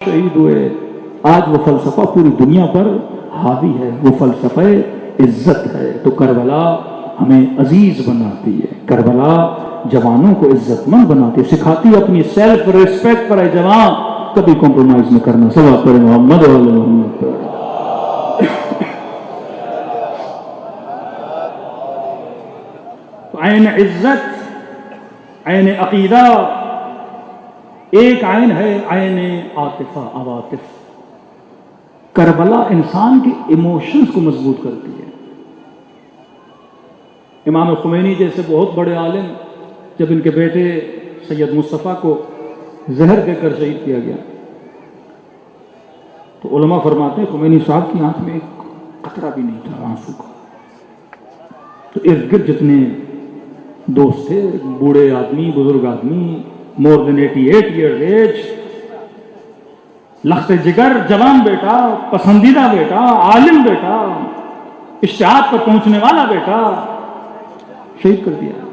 شہید ہوئے. آج وہ فلسفہ پوری دنیا پر حاوی ہے. وہ فلسفہ عزت ہے. تو کربلا ہمیں عزیز بناتی ہے. کربلا جوانوں کو عزت مند بناتی ہے, سکھاتی ہے اپنی سیلف ریسپیکٹ پر. جوان کبھی کمپرومائز نہ کرنا. صلوات پڑھیں محمد و آل محمد پر. عین عزت, عین عقیدہ, ایک عین ہے عین عاطفہ, عواطف. کربلا انسان کے ایموشنز کو مضبوط کرتی ہے. امام خمینی جیسے بہت بڑے عالم, جب ان کے بیٹے سید مصطفیٰ کو زہر دے کر شہید کیا گیا تو علماء فرماتے ہیں خمینی صاحب کی آنکھ میں ایک قطرہ بھی نہیں تھا آنسو کا. تو ارد گرد جتنے دوست تھے, بوڑھے آدمی, بزرگ آدمی, مور دین 88 ایئر ایج, لخت جگر, جوان بیٹا, پسندیدہ بیٹا, عالم بیٹا, اشتہاد پر پہنچنے والا بیٹا, شہید کر دیا.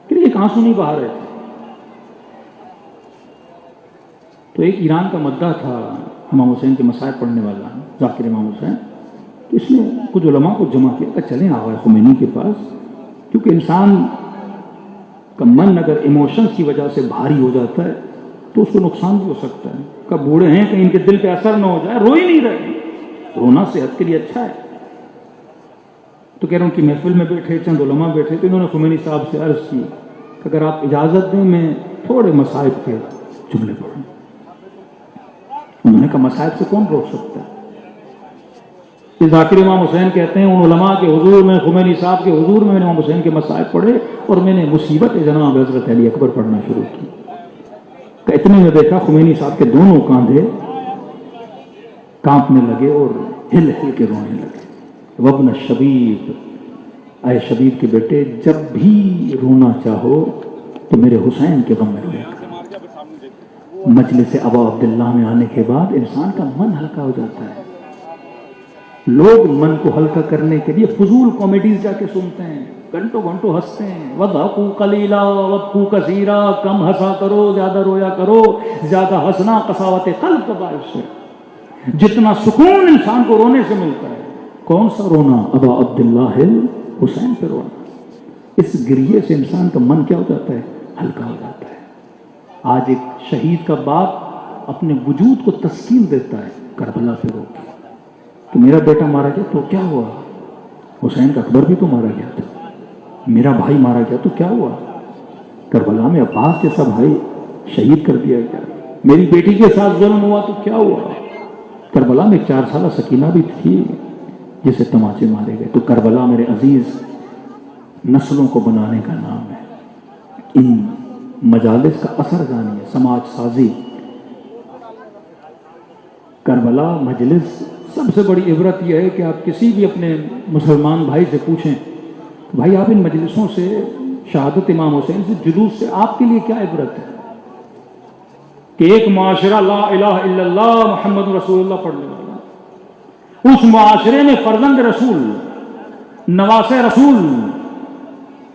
پھر ایک آنسو نہیں بہا رہے تھے. تو ایک ایران کا مدعا تھا امام حسین کے مسائل پڑھنے والا, ذاکر امام حسین. تو اس نے کچھ علماء کو جمع کیا کہ چلیں آغا خمینی کے پاس, کیونکہ انسان کا من اگر ایموشنز کی وجہ سے بھاری ہو جاتا ہے تو اس کو نقصان بھی ہو سکتا ہے. کب بوڑھے ہیں کہ ان کے دل پہ اثر نہ ہو جائے, رو ہی نہیں رہے. رونا صحت کے لیے اچھا ہے. تو کہہ رہا ہوں کہ محفل میں بیٹھے چند علماء بیٹھے تو انہوں نے خمینی صاحب سے عرض کی کہ اگر آپ اجازت دیں میں تھوڑے مصائب کے جملے پڑھوں. انہوں نے کہا مصائب سے کون روک سکتا ہے. ذاکر امام حسین کہتے ہیں ان علماء کے حضور میں, خمینی صاحب کے حضور میں نے امام حسین کے مصائب پڑھے اور میں نے مصیبت جناب حضرت علی اکبر پڑھنا شروع کی. کہ اتنے میں دیکھا خمینی صاحب کے دونوں کاندھے کانپنے لگے اور ہل ہل کے رونے لگے. وابن شبیب, اے شبیب کے بیٹے, جب بھی رونا چاہو تو میرے حسین کے غم میں رویا کرو. مجلس ابا عبداللہ میں آنے کے بعد انسان کا من ہلکا ہو جاتا ہے. لوگ من کو ہلکا کرنے کے لیے فضول کامیڈیز جا کے سنتے ہیں, گھنٹوں گھنٹوں ہنستے ہیں. وَضْحَكُوا قَلِيلًا وَابْكُوا كَثِيرًا, کم ہنسا کرو, زیادہ رویا کرو. زیادہ ہنسنا قساوت قلب کا باعث ہے. جتنا سکون انسان کو رونے سے ملتا ہے, کون سا رونا, ابا عبداللہ حسین پہ رونا. اس گریے سے انسان کا من کیا ہو جاتا ہے, ہلکا ہو جاتا ہے. آج ایک شہید کا باپ اپنے وجود کو تسکین دیتا ہے کربلا پہ رو کے کہ میرا بیٹا مارا گیا تو کیا ہوا, حسین کا اکبر بھی تو مارا گیا تھا, میرا بھائی مارا گیا تو کیا ہوا, کربلا میں عباس جیسا بھائی شہید کر دیا گیا, میری بیٹی کے ساتھ ظلم ہوا تو کیا ہوا, کربلا میں 4 سالہ سکینہ بھی تھی جسے تماچے مارے گئے. تو کربلا میرے عزیز نسلوں کو بنانے کا نام ہے. ان مجالس کا اثر جانیے, سماج سازی. کربلا مجلس سب سے بڑی عبرت یہ ہے کہ آپ کسی بھی اپنے مسلمان بھائی سے پوچھیں بھائی آپ ان مجلسوں سے, شہادت امام حسین سے, جلوس سے آپ کے لیے کیا عبرت ہے؟ کہ ایک معاشرہ لا الہ الا اللہ محمد رسول اللہ پڑھنے والا, اس معاشرے میں فرزند رسول, نواس رسول,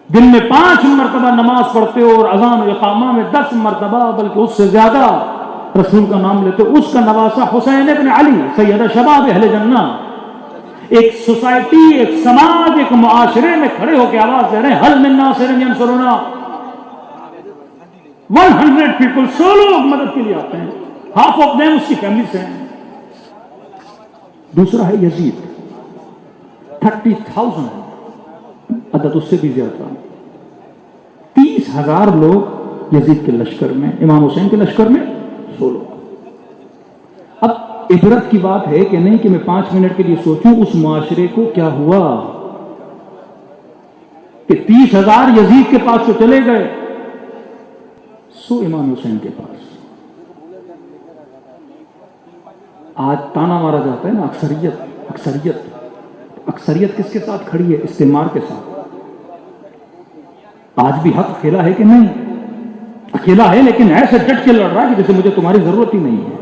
دن میں 5 مرتبہ نماز پڑھتے ہو اور اذان و اقامہ میں 10 مرتبہ بلکہ اس سے زیادہ رسول کا نام لیتے, اس کا نواسہ حسین ابن علی سید شباب اہل جنہ. ایک سوسائٹی, ایک سماج, ایک معاشرے میں کھڑے ہو کے آواز دے رہے ہیں حل من ناصر ینصرنا, 100 پیپل, 100 لوگ مدد کے لیے آتے ہیں, ہاف آف دیم اس کی فیملی سے ہیں. دوسرا ہے یزید, 30,000 عدد اس سے بھی زیادہ, 30,000 لوگ یزید کے لشکر میں, امام حسین کے لشکر میں 100 لوگ. اب عبرت کی بات ہے کہ نہیں کہ میں 5 منٹ کے لیے سوچوں اس معاشرے کو کیا ہوا کہ 30,000 یزید کے پاس تو چلے گئے, 100 امام حسین کے پاس. آج تانا مارا جاتا ہے نا اکثریت, اکثریت, اکثریت کس کے ساتھ کھڑی ہے؟ استعمار کے ساتھ. آج بھی حق اکیلا ہے کہ نہیں؟ اکیلا ہے, لیکن ایسے ڈٹ کے لڑ رہا ہے کہ جیسے مجھے تمہاری ضرورت ہی نہیں ہے.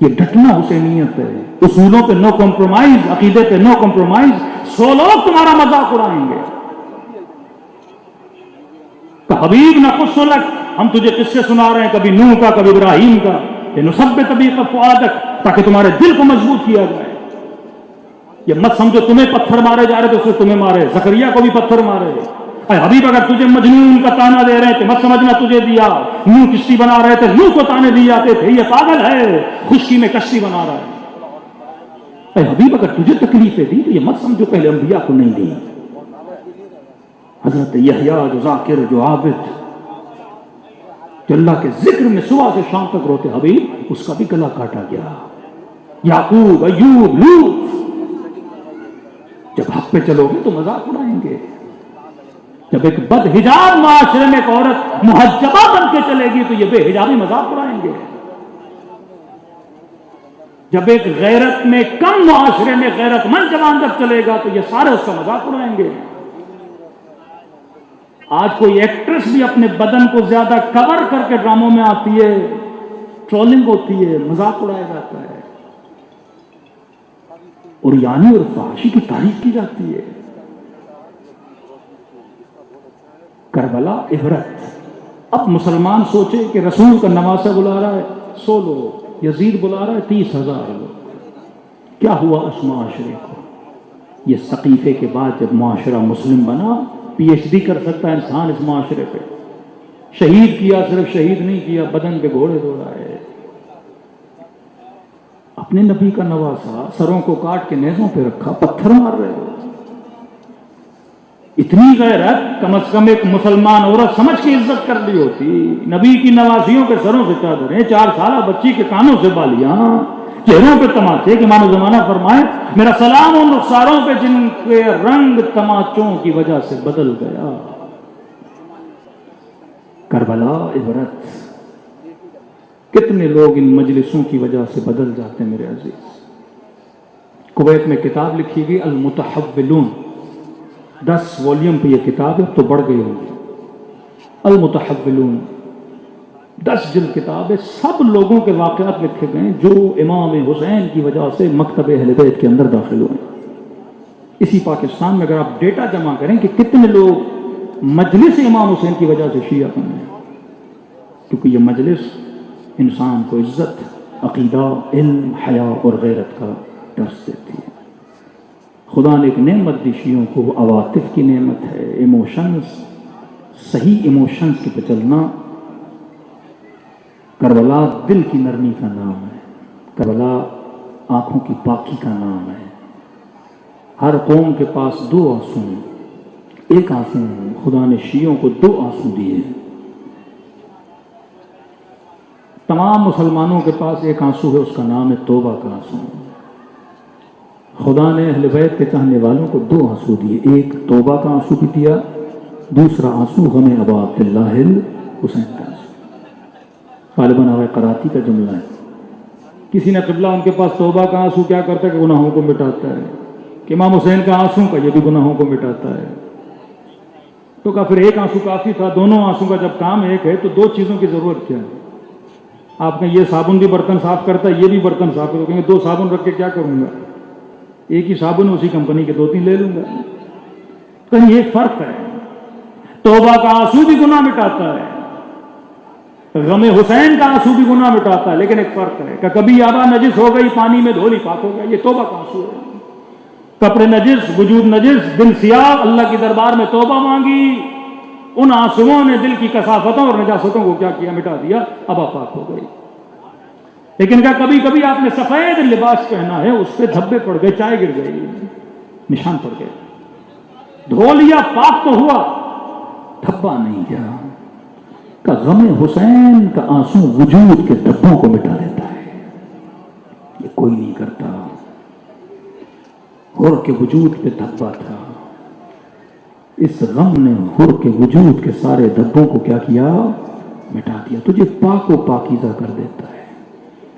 یہ ڈٹنا حسینیت ہے. اصولوں پہ نو کمپرومائز, عقیدے پہ نو کمپرومائز. 100 لوگ تمہارا مذاق اڑائیں گے. حبیب نہ قص لک ہم تجھے قصے سنا رہے ہیں، کبھی نوح کا، کبھی ابراہیم کا، لنثبت بہ فؤادک، تاکہ تمہارے دل کو مضبوط کیا جائے۔ یہ مت سمجھو تمہیں پتھر مارے جا رہے تو اس سے تمہیں مارے، زکریا کو بھی پتھر مارے۔ اے حبیب اگر تجھے مجنون کا تانا دے رہے ہیں تو مت سمجھنا تجھے دیا، نوح کشتی بنا رہے تھے، نوح کو تانے دیے جاتے تھے یہ پاگل ہے خشکی میں کشتی بنا رہا ہے۔ اے حبیب اگر تجھے تکلیفیں دی تو یہ مت سمجھو پہلے انبیاء کو نہیں دی۔ حضرت یحییٰ جو ذاکر، جو عابد، جو اللہ کے ذکر میں صبح سے شام تک روتے، حبیب اس کا بھی گلا کاٹا گیا۔ یعقوب، ایوب، لوط، جب حق پہ چلو گے تو مذاق اڑائیں گے۔ جب ایک بد حجاب معاشرے میں ایک عورت محجبہ بن کے چلے گی تو یہ بے حجابی مذاق اڑائیں گے۔ جب ایک غیرت میں کم معاشرے میں غیرت مند جوان جب چلے گا تو یہ سارے اس کا مذاق اڑائیں گے۔ آج کوئی ایکٹریس بھی اپنے بدن کو زیادہ کور کر کے ڈراموں میں آتی ہے، ٹرولنگ ہوتی ہے، مذاق اڑایا جاتا ہے، اور یعنی اور فحاشی کی تعریف کی جاتی ہے۔ کربلا عبرت۔ اب مسلمان سوچے کہ رسول کا نواسہ بلا رہا ہے 100 لوگ، یزید بلا رہا ہے 30,000 لوگ، کیا ہوا اس معاشرے کو؟ یہ ثقیفے کے بعد جب معاشرہ مسلم بنا، پی ایچ ڈی کر سکتا ہے انسان اس معاشرے پہ۔ شہید کیا، صرف شہید نہیں کیا، بدن پہ گھوڑے دوڑا ہے۔ اپنے نبی کا نواسا سروں کو کاٹ کے نیزوں پہ رکھا، پتھر مار رہے ہو۔ اتنی غیرت کم از کم ایک مسلمان عورت سمجھ کے عزت کر لی ہوتی۔ نبی کی نوازیوں کے سروں سے چادریں، 4 سالہ بچی کے کانوں سے بالیاں، چہروں پہ تماچے، کہ امام زمانہ فرمائے میرا سلام ان رخساروں پہ جن کے رنگ تماچوں کی وجہ سے بدل گیا۔ کربلا عبرت۔ کتنے لوگ ان مجلسوں کی وجہ سے بدل جاتے ہیں میرے عزیز۔ کویت میں کتاب لکھی گئی المتحولون، 10 والیوم پہ یہ کتاب ہے، تو بڑھ گئی ہوگی۔ المتحولون 10 جلد کتاب ہے، سب لوگوں کے واقعات لکھے گئے جو امام حسین کی وجہ سے مکتب اہل بیت کے اندر داخل ہوئے۔ اسی پاکستان میں اگر آپ ڈیٹا جمع کریں کہ کتنے لوگ مجلس امام حسین کی وجہ سے شیعہ بنے ہیں، کیونکہ یہ مجلس انسان کو عزت، عقیدہ، علم، حیا اور غیرت کا درس دیتی ہے۔ خدا نے ایک نعمت دی شیعوں کو، وہ عواطف کی نعمت ہے، ایموشنز، صحیح ایموشنز کے پہ چلنا۔ کربلا دل کی نرمی کا نام ہے، کربلا آنکھوں کی پاکی کا نام ہے۔ ہر قوم کے پاس 2 آنسو ہیں، ایک آنسو ہے، خدا نے شیعوں کو 2 آنسو دیے ہیں۔ تمام مسلمانوں کے پاس ایک آنسو ہے، اس کا نام ہے توبہ کا آنسو۔ خدا نے اہل بیت کے چاہنے والوں کو 2 آنسو دیے، ایک توبہ کا آنسو بھی دیا، دوسرا آنسو غم ابا عبداللہ حسین کا آنسو۔ غالباً آوے قراتی کا جملہ ہے۔ کسی نے قبلہ ان کے پاس توبہ کا آنسو کیا کرتا ہے کہ گناہوں کو مٹاتا ہے، کہ امام حسین کا آنسو کا یہ بھی گناہوں کو مٹاتا ہے۔ تو کہا پھر ایک آنسو کافی تھا، دونوں آنسو کا جب کام ایک ہے تو 2 چیزوں کی ضرورت کیا ہے؟ آپ نے یہ صابن بھی برتن صاف کرتا ہے، یہ بھی برتن صاف کرو، کہیں 2 صابن رکھ کے کیا کروں گا؟ ایک ہی صابن اسی کمپنی کے 2-3 لے لوں گا۔ کہیں ایک فرق ہے، توبہ کا آنسو بھی گناہ مٹاتا ہے، غم حسین کا آنسو بھی گناہ مٹاتا ہے، لیکن ایک فرق ہے کہ کبھی آبا نجس ہو گئی پانی میں دھولی پاک ہو گیا، یہ توبہ کا آنسو ہے۔ کپڑے نجس، وجود نجس، دل سیاہ، اللہ کی دربار میں توبہ مانگی، ان آنسوؤں نے دل کی کثافتوں اور نجاستوں کو کیا کیا؟ مٹا دیا، اب آپ پاک ہو گئی۔ لیکن کیا کبھی کبھی آپ نے سفید لباس پہنا ہے، اس پہ دھبے پڑ گئے، چائے گر گئی، نشان پڑ گئے، دھو لیا، پاک تو ہوا، دھبا نہیں گیا۔ کہ غم حسین کا آنسو وجود کے دھبوں کو مٹا دیتا ہے، یہ کوئی نہیں کرتا۔ حر کے وجود پہ دھبا تھا، اس غم نے حر کے وجود کے سارے دھبوں کو کیا کیا؟ مٹا دیا، تجھے پاک و پاکیزہ کر دیتا ہے۔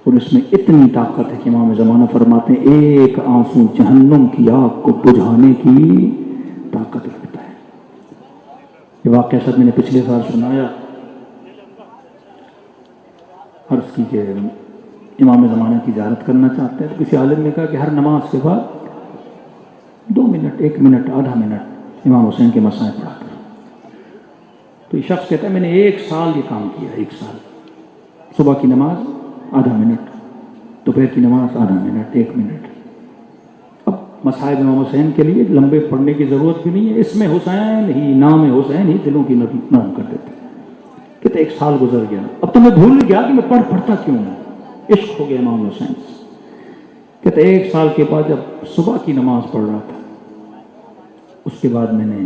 اور اس میں اتنی طاقت ہے کہ امام زمانہ فرماتے ہیں ایک آنسو جہنم کی آگ کو بجھانے کی طاقت رکھتا ہے۔ یہ واقعہ شاید میں نے پچھلے سال سنایا، عرض کی کہ امام زمانہ کی زیارت کرنا چاہتے ہیں تو کسی عالم نے کہا کہ ہر نماز کے بعد 2 منٹ، 1 منٹ، آدھا منٹ امام حسین کے مسائل پڑھا کر۔ تو یہ شخص کہتا ہے میں نے 1 سال یہ کام کیا، 1 سال، صبح کی نماز آدھا منٹ، دوپہر کی نماز آدھا منٹ، 1 منٹ۔ اب مصائب امام حسین کے لیے لمبے پڑھنے کی ضرورت بھی نہیں ہے، اس میں حسین ہی، نام حسین ہی دلوں کی نرم کر دیتے۔ کہتے 1 سال گزر گیا، اب تو میں بھول گیا کہ میں پڑھتا کیوں ہوں، عشق ہو گیا امام حسین سے۔ کہتے 1 سال کے بعد جب صبح کی نماز پڑھ رہا تھا، اس کے بعد میں نے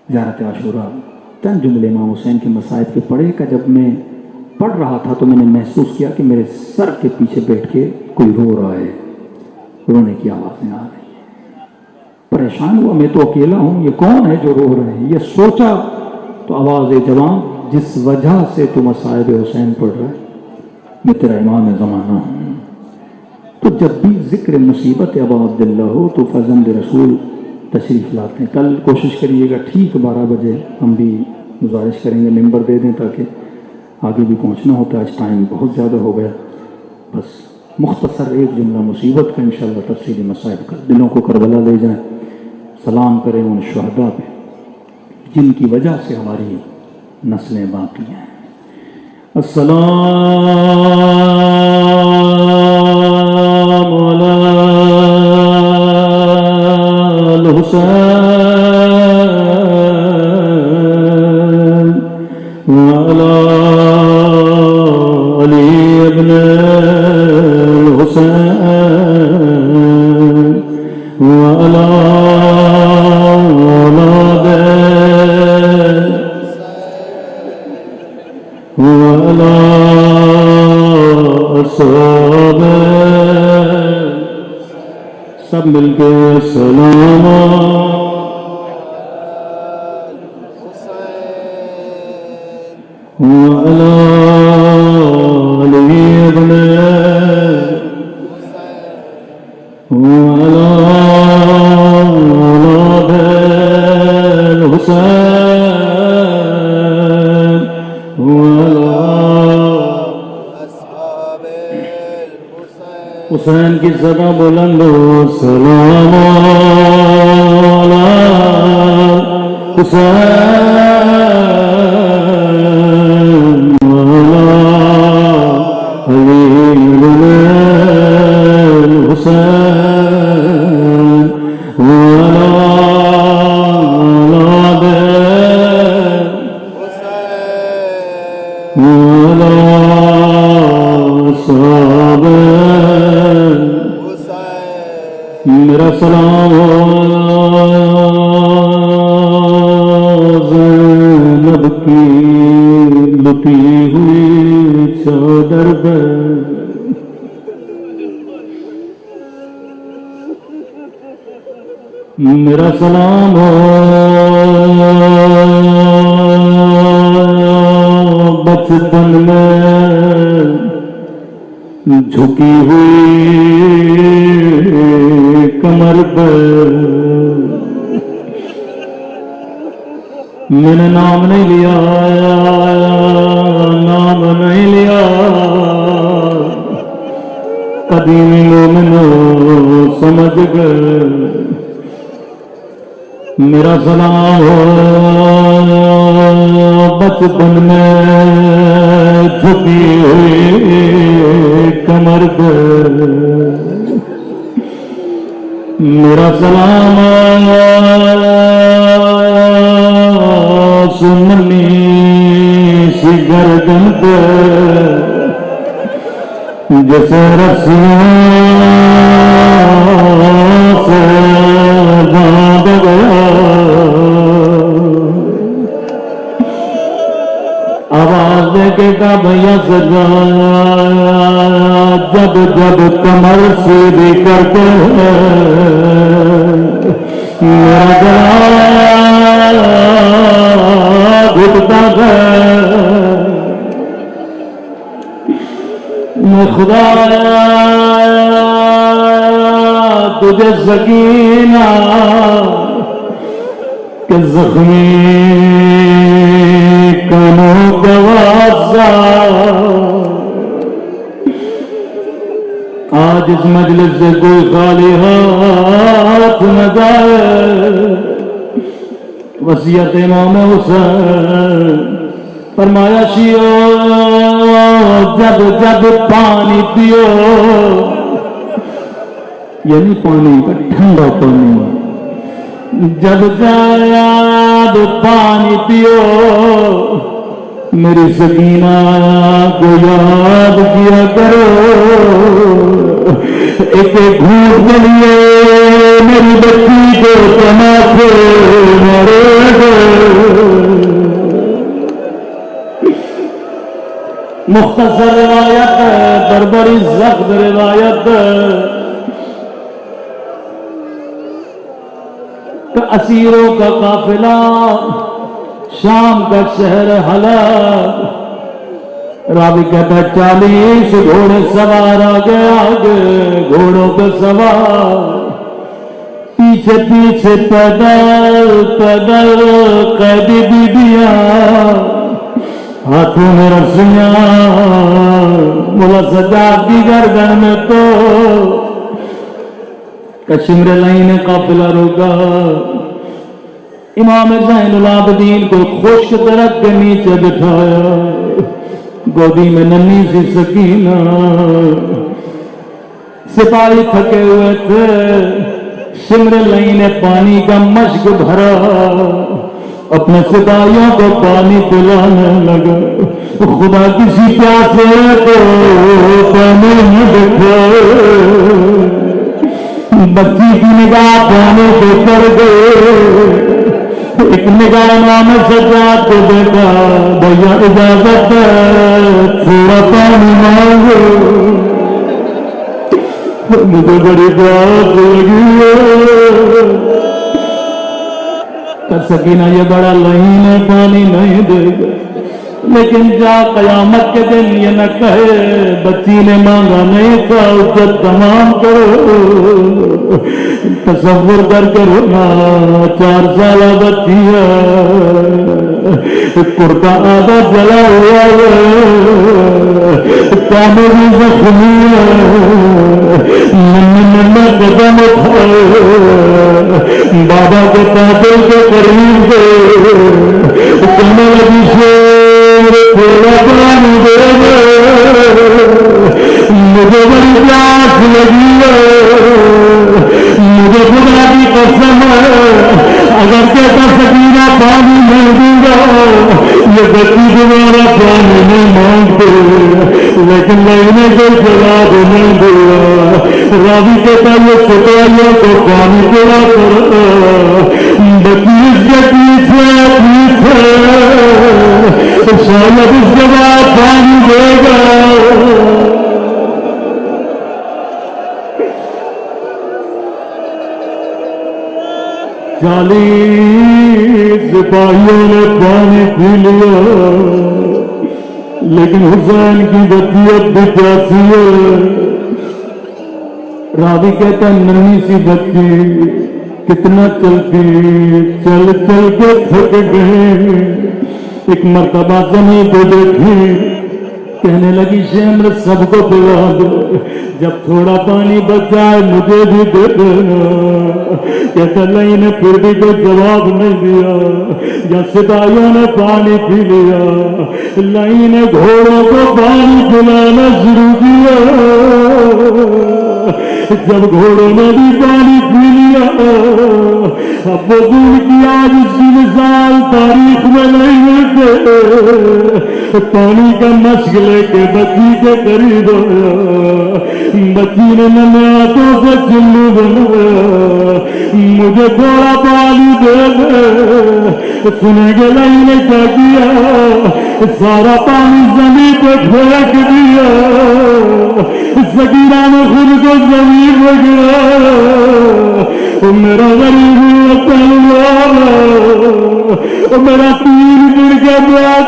زیارت عاشورہ چند جملے امام حسین کے مصائب کے پڑھے کہ جب میں پڑھ رہا تھا تو میں نے محسوس کیا کہ میرے سر کے پیچھے بیٹھ کے کوئی رو رہا ہے، رونے کی آوازیں آ رہی ہیں۔ پریشان ہوا، میں تو اکیلا ہوں، یہ کون ہے جو رو رہے ہیں؟ یہ سوچا تو آواز جوان، جس وجہ سے تو مصائب حسین پڑھ رہا ہے میں تیرا امام زمانہ ہوں۔ تو جب بھی ذکر مصیبت ابا عبداللہ ہو تو فرزند رسول تشریف لاتے ہیں۔ کل کوشش کریے گا ٹھیک 12 بجے، ہم بھی گزارش کریں گے ممبر دے دیں تاکہ آگے بھی پہنچنا ہوتا ہے، آج ٹائم بہت زیادہ ہو گیا۔ بس مختصر 1 جملہ مصیبت کا، انشاءاللہ تفصیلی مصائب کا، دلوں کو کربلا لے جائیں، سلام کریں ان شہداء پہ جن کی وجہ سے ہماری نسلیں باقی ہیں۔ السلام علی الحسین وعلی علی ابن الحسین وعلی اولاد وعلی اصحاب، سب مل کے سلام وعلی علی ابن وعلی اولاد الحسین وعلی اصحاب حسین کی صدا بلند ہو، سلام علی حسین وعلی علی ابن الحسین وعلی اولاد وعلی اصحاب، میرا سلام ہو زینب کی لٹی ہوئی چادر پہ، میرا سلام ہو بچپن میں جھکی ہوئی کمر پر، میں نے نام نہیں لیا، نام نہیں لیا، قدیمی مومن سمجھ گئے، میرا سلام ہو بچپن میں جھکی ہوئی کمر پر، میرا سلام سننی سی گردن پر، جیسے رسیاں سے باندھ گیا، آواز دے کے کہا بھیا سجایا، جب جب کمر سیدھی کرتے ہیں میرا گلا گھٹتا ہے، میں خدا تجھے سکینہ کہ زخمی کانوں کا واسطہ، آج اس مجلس سے کوئی خالی ہاتھ نہ جائے، وصیت امام حسین فرمایا شیعو جب جب پانی پیو، یعنی پانی کا ٹھنڈا پانی، جب جب پانی پیو میری سکینہ کو یاد کیا کرو، ایک گھوٹ کے لیے میری بچی کو تماچے مرے گا۔ مختصر روایت پر بڑی سخت روایت، کہ اسیروں کا قافلہ شام کا شہر ہلاک، راوی کہتا 40 گھوڑے سوار آ گئے، آگے گھوڑوں پہ سوار، پیچھے پیچھے پیدل پیدل قیدی بیبیاں، ہاتھوں میں رسیاں، مولا سجاد کی گردن میں تو کشمر لائی نے قافلہ روکا، امام زین العابدین کو خشک درخت کے نیچے بٹھایا، گودی میں ننھی سی سکینہ، سپاہی تھکے ہوئے تھے، سمر لائی نے پانی کا مشک بھرا، اپنے سپاہیوں کو پانی پلانے لگا، خدا کسی پیاسے کو پانی نہ دکھائے، بچی کی نگاہ پانی پہ پڑ گئے، ایک نگاہ امام سجاد کو دیکھا، بھیا اجازت ہے تھوڑا پانی مانگو، مجھے بڑی پیاس لگی ہے، سکینہ یہ بڑا لہین ہے پانی نہیں دے گا، لیکن جا قیامت کے دن یہ نہ کہے بچی نے مانگا نہیں تھا، عزت تمام کرو، تصور کر کے رونا، 4 سالہ بچی ہے، کرتا آدھا جلا ہوا ہے، کاموں بھی زخمی ہے، ننھے قدم اٹھائے، بابا کے پاتے کے قریب گئے، کہنے لگی شیر تھوڑا پانی دے دے، مجھے بڑی پیاس لگی ہے، مجھے خدا کی قسم ہے اگر کہتا سکینہ پانی نہیں دوں گا یہ بچی دوبارہ پانی نہیں مانگتے، لیکن میں انہیں کوئی جواب نہیں دیا، راوی کہتا یہ سپاہیوں کو پانی پلا کر بچی اس کے پیچھے پیچھے شاید اس جواب پانی دے گا۔ چالیس سپاہیوں نے پانی پی لیا، لیکن حسین کی بچی اب بھی پیاسی ہے، راوی کہتا ننھی سی بچی کتنا چلتی، چل چل کے تھک گئے، ایک مرتبہ زمین کو دیکھی، کہنے لگی شمر سب کو پلا دو، جب تھوڑا پانی بچ جائے مجھے بھی دے دینا، کہتا لائی نے پھر بھی کوئی جواب نہیں دیا، جب سپاہیوں نے پانی پی لیا، لائی نے گھوڑوں کو پانی پلانا شروع کیا، جب گھوڑوں نے بھی پانی پی لیا، اب وضول کی آج اس کی مثال تاریخ میں نہیں ملتے، پانی کا مشک لے کے بچی کے قریب آیا، بچی نے ننھے ہاتھوں سے چلو بنایا، مجھے تھوڑا پانی دے دے، سنے گے لائی نے کیا کیا، سارا پانی زمین پہ پھینک دیا، سکینہ نے خود کو زمین پہ گرایا، میرا غریب وطن والا، میرا تین دن کے بعد